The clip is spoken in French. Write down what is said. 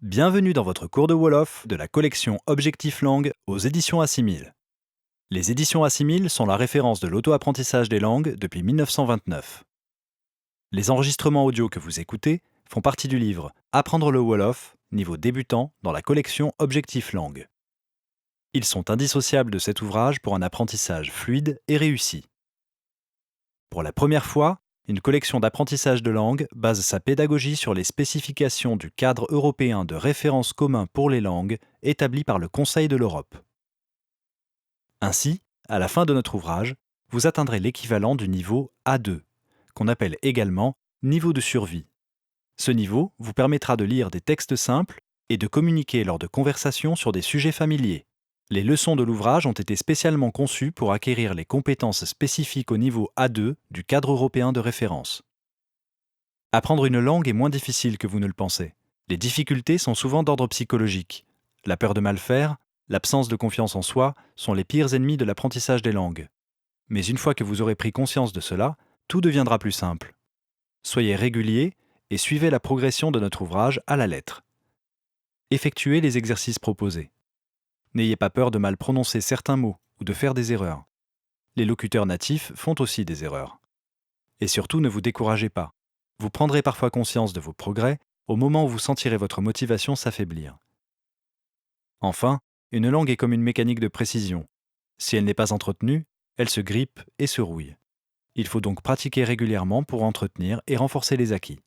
Bienvenue dans votre cours de Wolof de la collection Objectif Langue aux éditions Assimil. Les éditions Assimil sont la référence de l'auto-apprentissage des langues depuis 1929. Les enregistrements audio que vous écoutez font partie du livre Apprendre le Wolof, niveau débutant, dans la collection Objectif Langue. Ils sont indissociables de cet ouvrage pour un apprentissage fluide et réussi. Pour la première fois, une collection d'apprentissage de langue base sa pédagogie sur les spécifications du cadre européen de référence commun pour les langues établi par le Conseil de l'Europe. Ainsi, à la fin de notre ouvrage, vous atteindrez l'équivalent du niveau A2, qu'on appelle également niveau de survie. Ce niveau vous permettra de lire des textes simples et de communiquer lors de conversations sur des sujets familiers. Les leçons de l'ouvrage ont été spécialement conçues pour acquérir les compétences spécifiques au niveau A2 du cadre européen de référence. Apprendre une langue est moins difficile que vous ne le pensez. Les difficultés sont souvent d'ordre psychologique. La peur de mal faire, l'absence de confiance en soi sont les pires ennemis de l'apprentissage des langues. Mais une fois que vous aurez pris conscience de cela, tout deviendra plus simple. Soyez régulier et suivez la progression de notre ouvrage à la lettre. Effectuez les exercices proposés. N'ayez pas peur de mal prononcer certains mots ou de faire des erreurs. Les locuteurs natifs font aussi des erreurs. Et surtout, ne vous découragez pas. Vous prendrez parfois conscience de vos progrès au moment où vous sentirez votre motivation s'affaiblir. Enfin, une langue est comme une mécanique de précision. Si elle n'est pas entretenue, elle se grippe et se rouille. Il faut donc pratiquer régulièrement pour entretenir et renforcer les acquis.